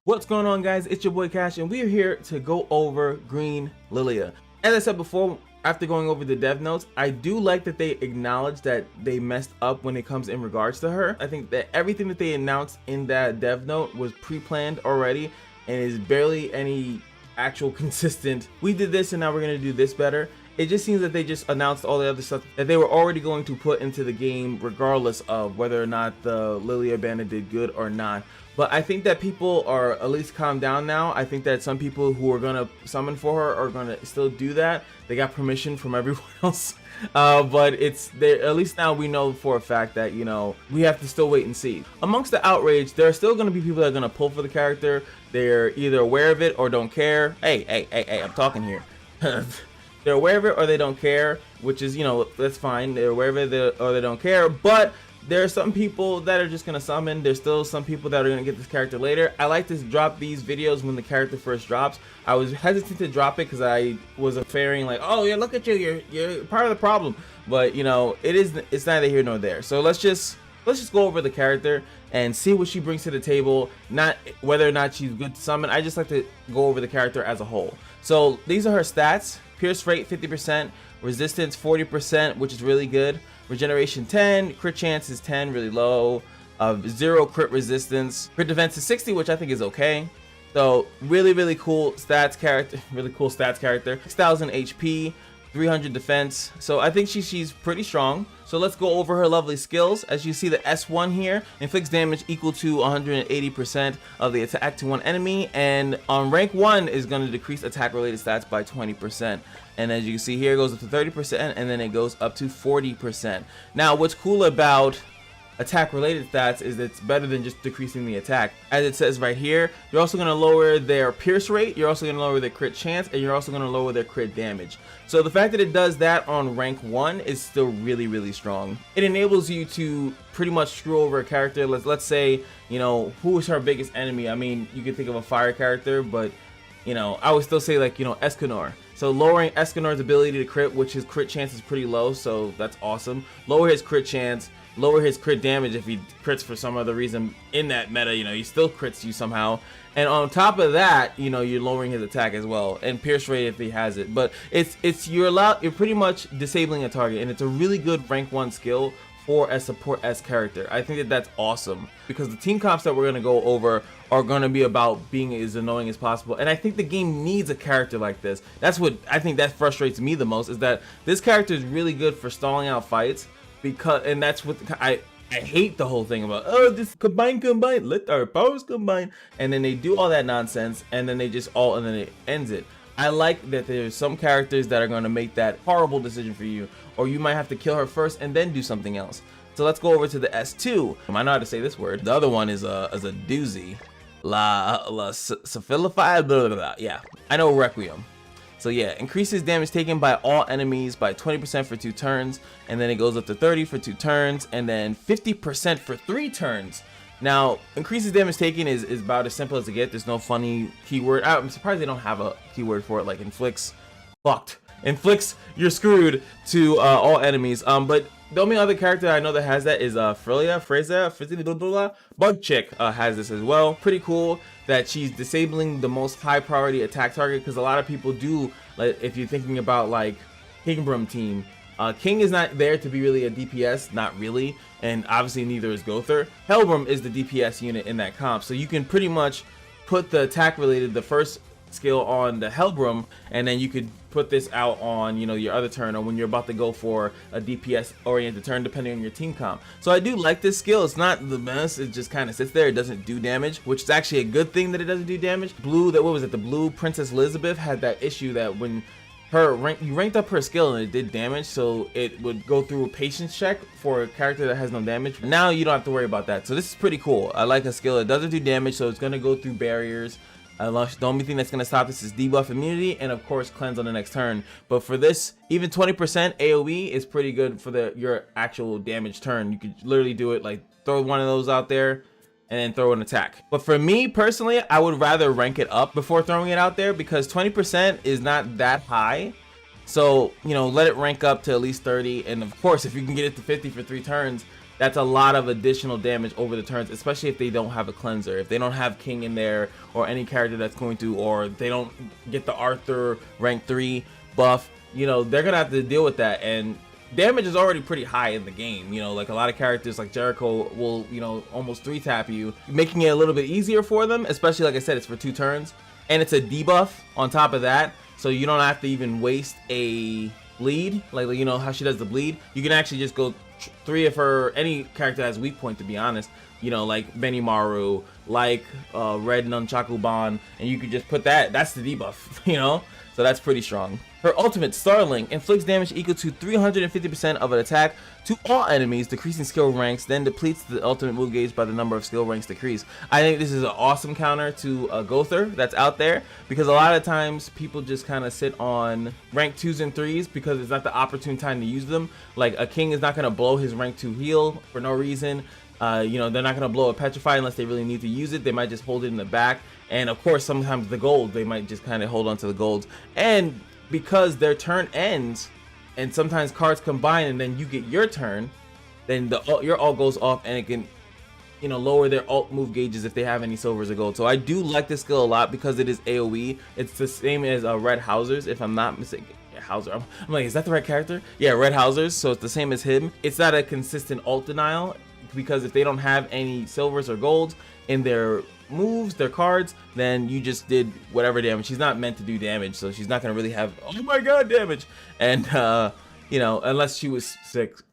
What's going on, guys? It's your boy Cash, and we are here to go over G.Lillia. As I said before, after going over the dev notes, I do like that they acknowledge that they messed up when it comes in regards to her. I think that everything that they announced in that dev note was pre-planned already and is barely any actual consistent. We did this and now we're going to do this better. It just seems that they just announced all the other stuff that they were already going to put into the game regardless of whether or not the Lillia banner did good or not. But I think that people are at least calmed down now. I think that some people who are going to summon for her are going to still do that. They got permission from everyone else. But it's there. At least now we know for a fact that, you know, we have to still wait and see. Amongst the outrage, there are still going to be people that are going to pull for the character. They're either aware of it or don't care. Hey, I'm talking here. They're aware of it or they don't care, which is, you know, that's fine. They're aware of it or they don't care. But there are some people that are just going to summon. There's still some people that are going to get this character later. I like to drop these videos when the character first drops. I was hesitant to drop it because I was fearing like, oh yeah, look at you, you're part of the problem. But you know, it's neither here nor there. So let's just go over the character and see what she brings to the table, not whether or not she's good to summon. I just like to go over the character as a whole. So these are her stats: pierce rate 50%, resistance 40%, which is really good, regeneration 10, crit chance is 10, really low, 0 crit resistance, crit defense is 60, which I think is okay. So really cool stats character, 6,000 HP, 300 defense. So I think she's pretty strong. So let's go over her lovely skills. As you see, the S1 here inflicts damage equal to 180% of the attack to one enemy, and on rank 1 is going to decrease attack related stats by 20%. And as you can see here, it goes up to 30% and then it goes up to 40%. Now what's cool about attack related stats is it's better than just decreasing the attack. As it says right here, you're also going to lower their pierce rate, you're also going to lower their crit chance, and you're also going to lower their crit damage. So the fact that it does that on rank 1 is still really strong. It enables you to pretty much screw over a character. Let's say, you know, who is her biggest enemy? I mean, you could think of a fire character, but you know, I would still say like, you know, Escanor. So lowering Escanor's ability to crit, which his crit chance is pretty low, so that's awesome. Lower his crit chance, lower his crit damage if he crits for some other reason in that meta, you know, he still crits you somehow. And on top of that, you know, you're lowering his attack as well, and pierce rate if he has it. But you're pretty much disabling a target, and it's a really good rank 1 skill for a support S character. I think that that's awesome because the team comps that we're going to go over are going to be about being as annoying as possible, and I think the game needs a character like this. That's what I think that frustrates me the most, is that this character is really good for stalling out fights, and that's what I hate the whole thing about, oh, this combine, let our powers combine, and then they do all that nonsense, and then and then it ends it. I like that there's some characters that are going to make that horrible decision for you, or you might have to kill her first and then do something else. So let's go over to the S2. I know how to say this word. The other one is a doozy. La Syphilify, blah, blah, blah. Yeah, I know Requiem. So yeah, increases damage taken by all enemies by 20% for 2 turns, and then it goes up to 30 for 2 turns, and then 50% for 3 turns. Now, increases damage taken is about as simple as it gets. There's no funny keyword. I'm surprised they don't have a keyword for it, like inflicts. Inflicts, you're screwed to all enemies. But the only other character I know that has that is Freza, Bug Chick has this as well. Pretty cool that she's disabling the most high priority attack target, because a lot of people do, like, if you're thinking about like Kingbrum team, King is not there to be really a DPS, not really, and obviously neither is Gother. Hellbrum is the DPS unit in that comp, so you can pretty much put the attack related, the first skill on the Hellbrum, and then you could put this out on, you know, your other turn, or when you're about to go for a DPS oriented turn, depending on your team comp. So I do like this skill. It's not the best, it just kind of sits there. It doesn't do damage, which is actually a good thing that it doesn't do damage. The blue Princess Elizabeth had that issue that when you ranked up her skill and it did damage, so it would go through a patience check for a character that has no damage. Now you don't have to worry about that, so this is pretty cool. I like a skill. It doesn't do damage, so it's going to go through barriers. The only thing that's going to stop this is debuff immunity, and of course cleanse on the next turn. But for this, even 20% AoE is pretty good for your actual damage turn. You could literally do it, like throw one of those out there and then throw an attack. But for me personally, I would rather rank it up before throwing it out there, because 20% is not that high. So, you know, let it rank up to at least 30, and of course if you can get it to 50 for 3 turns, that's a lot of additional damage over the turns, especially if they don't have a cleanser, if they don't have King in there or any character that's going to, or they don't get the Arthur rank 3 buff, you know, they're gonna have to deal with that. And damage is already pretty high in the game, you know, like a lot of characters like Jericho will, you know, almost 3-tap you, making it a little bit easier for them, especially like I said, it's for 2 turns and it's a debuff on top of that, so you don't have to even waste a bleed, like, you know how she does the bleed. You can actually just go 3 of her, any character has weak point, to be honest, you know, like Benimaru, like Red Nunchaku Ban, and you could just put that's the debuff, you know, so that's pretty strong. Her ultimate, Starling, inflicts damage equal to 350% of an attack to all enemies, decreasing skill ranks, then depletes the ultimate move gauge by the number of skill ranks decreased. I think this is an awesome counter to Gother that's out there, because a lot of times people just kind of sit on rank 2s and 3s because it's not the opportune time to use them. Like a King is not going to blow his rank 2 heal for no reason. You know, they're not going to blow a Petrify unless they really need to use it. They might just hold it in the back. And of course, sometimes the gold, they might just kind of hold on to the golds. And because their turn ends and sometimes cards combine and then you get your turn, then your ult goes off and it can, you know, lower their ult move gauges if they have any silvers or gold. So I do like this skill a lot because it is AoE. It's the same as Red Hauser's, if I'm not mistaken. Yeah, Hauser. I'm like, is that the right character? Yeah, Red Hauser's. So it's the same as him. It's not a consistent ult denial, because if they don't have any silvers or golds in their moves, their cards, then you just did whatever damage. She's not meant to do damage, so she's not gonna really have, oh my god, damage. And you know, unless she was 6.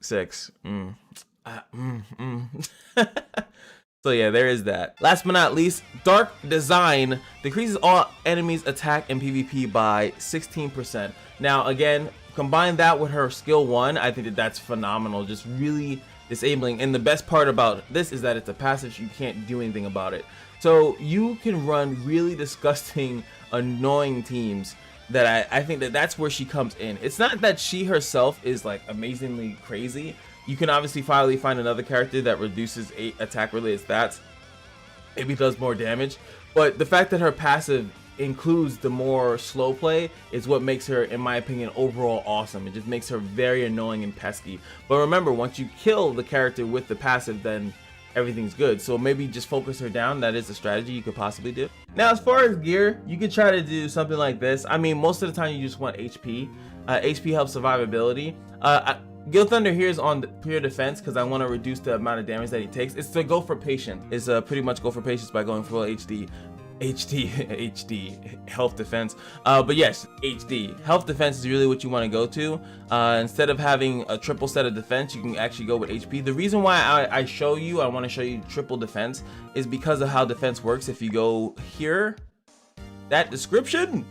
So yeah, there is that. Last but not least, Dark Design decreases all enemies attack in PvP by 16%. Now again, combine that with her skill 1, I think that's phenomenal. Just really disabling. And the best part about this is that it's a passive, so you can't do anything about it. So you can run really disgusting, annoying teams that I think that's where she comes in. It's not that she herself is like amazingly crazy. You can obviously finally find another character that reduces attack related stats, maybe does more damage, but the fact that her passive includes the more slow play is what makes her, in my opinion, overall awesome. It just makes her very annoying and pesky. But remember, once you kill the character with the passive, then everything's good. So maybe just focus her down. That is a strategy you could possibly do. Now, as far as gear, you could try to do something like this. I mean, most of the time you just want HP. HP helps survivability. Gil Thunder here is on the pure defense because I want to reduce the amount of damage that he takes. It's to go for patience. It's pretty much go for patience by going full HD health defense. But yes, HD health defense is really what you want to go to. Instead of having a triple set of defense, you can actually go with HP. The reason why I want to show you triple defense is because of how defense works. If you go here, that description,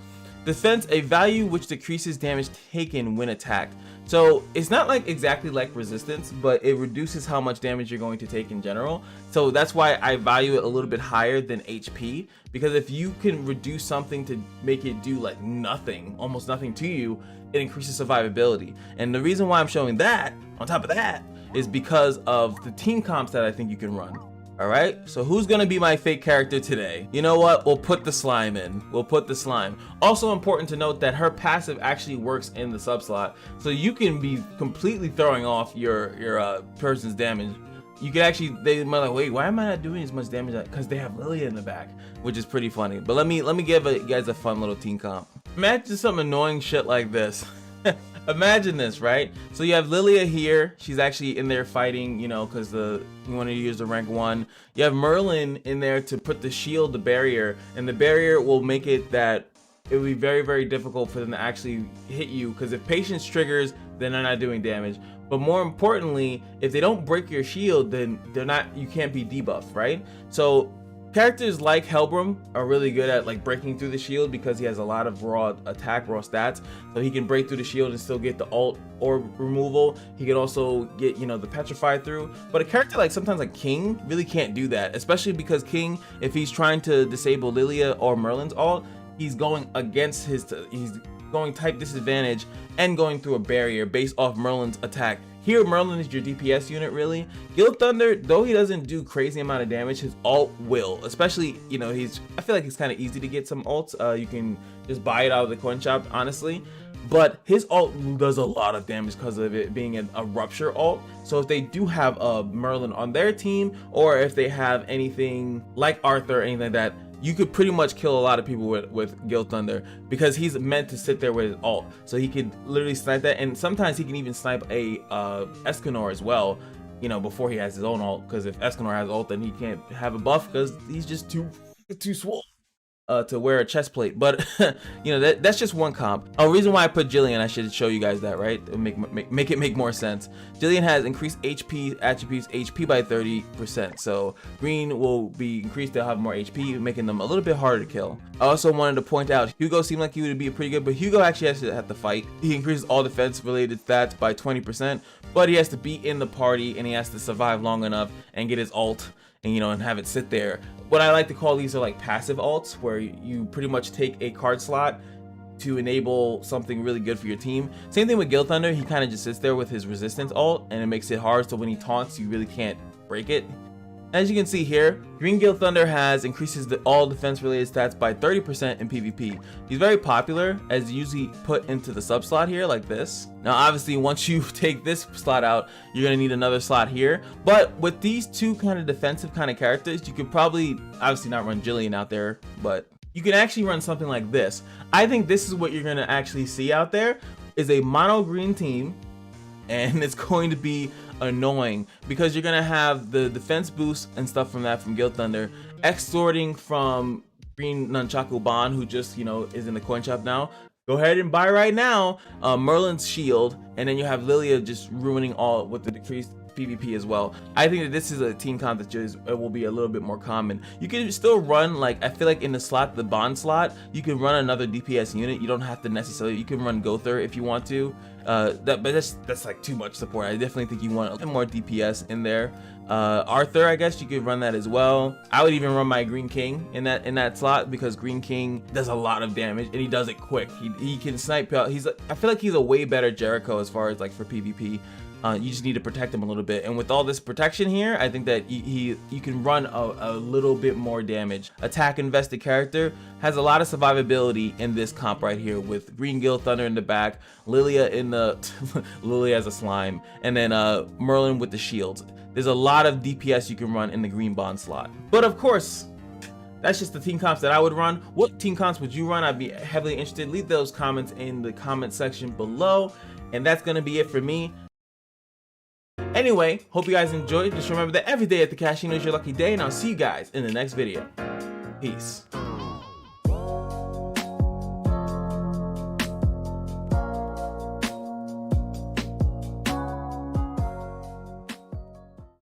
defense, a value which decreases damage taken when attacked. So it's not like exactly like resistance, but it reduces how much damage you're going to take in general. So that's why I value it a little bit higher than HP, because if you can reduce something to make it do like nothing, almost nothing to you, it increases survivability. And the reason why I'm showing that on top of that is because of the team comps that I think you can run. All right, so who's gonna be my fake character today? You know what? We'll put the slime in. We'll put the slime. Also important to note that her passive actually works in the sub slot, so you can be completely throwing off your person's damage. You could actually, they might like, wait, why am I not doing as much damage? Because they have Lillia in the back, which is pretty funny. But let me give you guys a fun little team comp. Imagine some annoying shit like this. Imagine this, right? So you have Lillia here. She's actually in there fighting, you know, because you want to use the rank 1. You have Merlin in there to put the shield, the barrier, and the barrier will make it that it will be very, very difficult for them to actually hit you, because if patience triggers, then they're not doing damage. But more importantly, if they don't break your shield, then you can't be debuffed, right? So characters like Helbram are really good at like breaking through the shield because he has a lot of raw attack, raw stats. So he can break through the shield and still get the ult orb removal. He can also get, you know, the petrify through. But a character like sometimes like King really can't do that, especially because King, if he's trying to disable Lillia or Merlin's ult, he's going against he's going type disadvantage and going through a barrier based off Merlin's attack. Here, Merlin is your DPS unit, really. Gil Thunder, though he doesn't do crazy amount of damage, his ult will. Especially, you know, I feel like it's kind of easy to get some ults. You can just buy it out of the coin shop, honestly. but his ult does a lot of damage because of it being a rupture ult. So if they do have a Merlin on their team, or if they have anything like Arthur or anything like that, you could pretty much kill a lot of people with Gil Thunder, because he's meant to sit there with his ult. So he could literally snipe that, and sometimes he can even snipe a Escanor as well, you know, before he has his own ult, because if Escanor has ult, then he can't have a buff because he's just too swole to wear a chest plate. But you know, that's just one comp. A reason why I put Jillian, I should show you guys that, right? It'll make it make more sense. Jillian has increased HP attributes, HP by 30%. So green will be increased, they'll have more HP, making them a little bit harder to kill. I also wanted to point out, Hugo seemed like he would be pretty good, but Hugo actually has to have to fight. He increases all defense related stats by 20%, but he has to be in the party and he has to survive long enough and get his ult, and you know, and have it sit there. What I like to call these are like passive ults, where you pretty much take a card slot to enable something really good for your team. Same thing with Gil Thunder, he kind of just sits there with his resistance ult, and it makes it hard, so when he taunts, you really can't break it. As you can see here, Green Gil Thunder increases all defense related stats by 30% in PvP. He's very popular, as usually put into the sub slot here like this. Now obviously once you take this slot out, you're gonna need another slot here. But with these two kind of defensive kind of characters, you could probably obviously not run Jillian out there, but you can actually run something like this. I think this is what you're gonna actually see out there, is a mono green team, and it's going to be annoying because you're gonna have the defense boost and stuff from that from Gil Thunder, extorting from Green Nunchaku Ban, who just, you know, is in the coin shop now. Go ahead and buy right now. Merlin's shield, and then you have Lillia just ruining all with the decreased PvP as well. I think that this is a team comp that just will be a little bit more common. You can still run, like, I feel like in the slot, the bond slot, you can run another DPS unit. You don't have to necessarily, you can run Gother if you want to. But that's like too much support. I definitely think you want a little more DPS in there. Arthur, I guess you could run that as well. I would even run my Green King in that slot, because Green King does a lot of damage and he does it quick. He can snipe out. I feel like he's a way better Jericho as far as like for PvP. You just need to protect him a little bit, and with all this protection here, I think that you can run a little bit more damage. Attack invested character has a lot of survivability in this comp right here, with Green Gil Thunder in the back, Lillia in the Lillia as a slime, and then Merlin with the shields. There's a lot of DPS you can run in the green bond slot. But of course, that's just the team comps that I would run. What team comps would you run? I'd be heavily interested. Leave those comments in the comment section below, and that's gonna be it for me. Anyway, hope you guys enjoyed. Just remember that every day at the casino is your lucky day, and I'll see you guys in the next video. Peace.